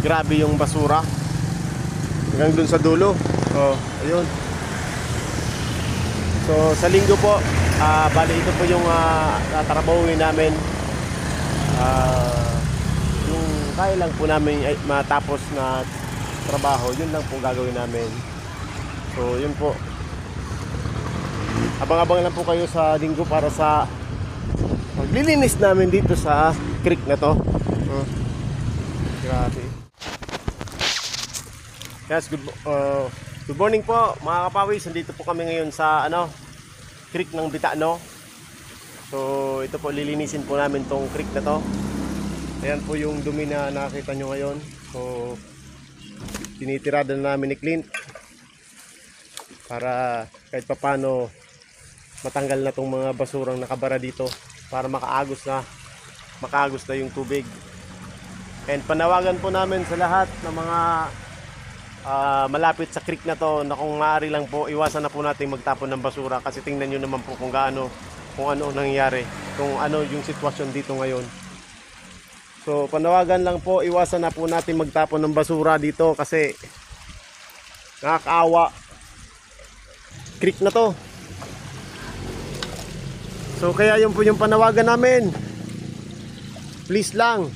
Grabe yung basura. Hanggang dun sa dulo. Oh, ayun. So sa linggo po, bali ito po yung tatrabawin namin. Yung kaya lang po namin matapos na trabaho, yun lang po gagawin namin. So yun po. Abang-abang lang po kayo sa linggo para sa maglilinis namin dito sa creek na to. Grabe. Yes, good morning po mga kapawis. Nandito po kami ngayon sa creek ng Bitano. So ito po, lilinisin po namin tong creek na to. Ayan po yung dumi na nakita nyo ngayon. So tinitirada na namin ni Clint para kahit papano matanggal na tong mga basurang nakabara dito para makaagos na yung tubig. And panawagan po namin sa lahat ng mga malapit sa creek na to na kung maaari lang po, iwasan na po natin magtapon ng basura kasi tingnan nyo naman po kung ano nangyayari, kung ano yung sitwasyon dito ngayon. So panawagan lang po, iwasan na po natin magtapon ng basura dito kasi nakakaawa. Creek na to. So kaya yun po yung panawagan namin. Please lang,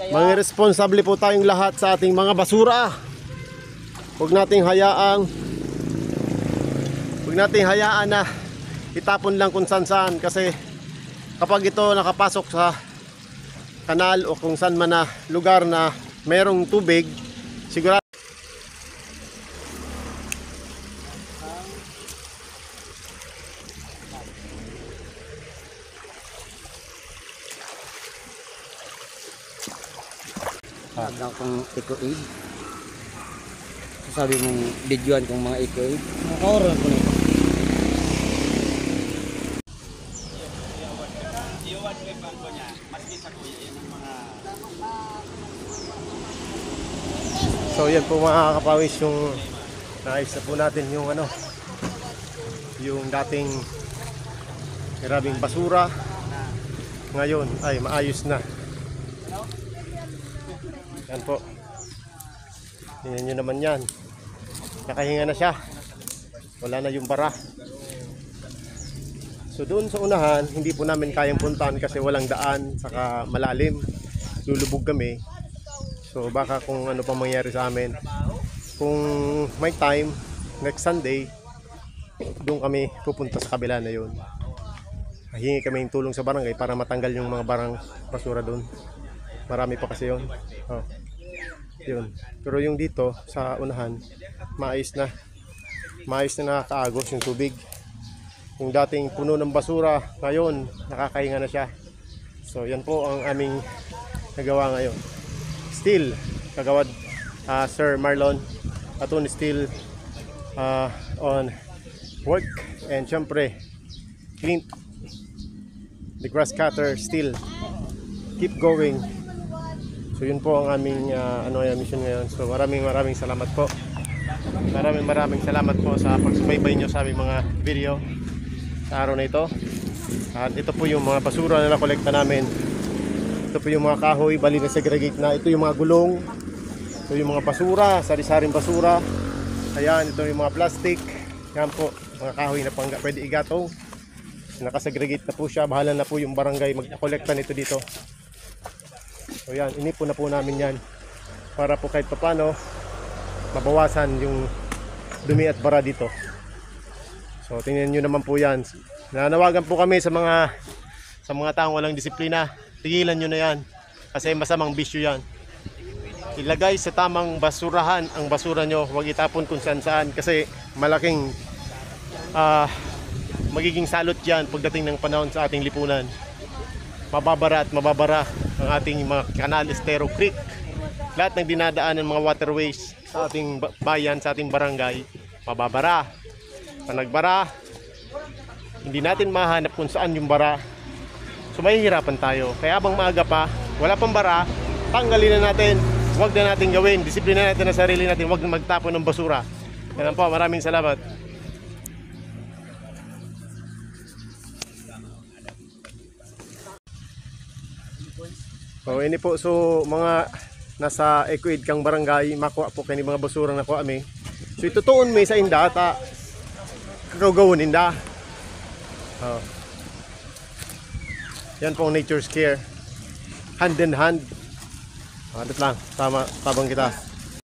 maging responsable po tayong lahat sa ating mga basura. Huwag nating hayaan na itapon lang kung saan kasi kapag ito nakapasok sa kanal o kung saan man na lugar na merong tubig, sigurado hanggang kung eco-aid. Sabi mong videoan kung mga eco-aid. Nakakaroon ko na ito. So yan po mga kapawis, yung naayos na po natin yung yung dating grabing basura. Ngayon ay maayos na. Yan po. Tingnan nyo naman yan. Nakahinga na siya. Wala na yung bara. So doon sa unahan, hindi po namin kayang puntahan kasi walang daan, saka malalim. Lulubog kami. So baka kung ano pa mangyari sa amin. Kung may time, next Sunday, doon kami pupunta sa kabila na yun. Hingi kami ng tulong sa barangay para matanggal yung mga barang basura doon. Marami pa kasi yun. Yun. Pero yung dito sa unahan, maayos na nakakaagos yung tubig. Yung dating puno ng basura, ngayon nakakahinga na siya. So yan po ang aming nagawa ngayon. Still, kagawad Sir Marlon Atun still on work, and syempre Clint the grass cutter still keep going. So yun po ang aming mission ngayon. So maraming salamat po. Maraming salamat po sa pagsubaybay nyo sa aming mga video sa araw na ito. At ito po yung mga basura na nakolekta namin. Ito po yung mga kahoy, bali na segregate na. Ito yung mga gulong. Ito yung mga basura, sari-saring basura. Ayan, ito yung mga plastic. Yan po, mga kahoy na pwede igatong. Nakasegregate na po siya. Bahala na po yung barangay mag-kolekta nito dito. So yan, inipon na po namin yan para po kahit papano mabawasan yung dumi at bara dito. So tingnan nyo naman po yan. Nanawagan po kami sa mga taong walang disiplina. Tigilan nyo na yan kasi masamang bisyo yan. Ilagay sa tamang basurahan ang basura nyo. Huwag itapon kung saan kasi malaking magiging salot yan pagdating ng panahon sa ating lipunan. Mababara ang ating mga kanal, estero, creek, lahat ng dinadaan ng mga waterways sa ating bayan, sa ating barangay, mababara. Pag nagbara, hindi natin mahanap kung saan yung bara. So mahihirapan tayo. Kaya habang maaga pa, wala pang bara, tanggalin na natin. Huwag na natin gawin. Disiplina natin ang sarili natin. Huwag na magtapon ng basura. Yan po, maraming salamat. So ini po, so mga nasa Ecoid kang barangay makuha po kani mga basurang nakuha mi. So itutuon mi sa inda ta kagawon inda. Oh. Yan po ang nature's care. Hand in hand. Ano lang, tama, tabang kita.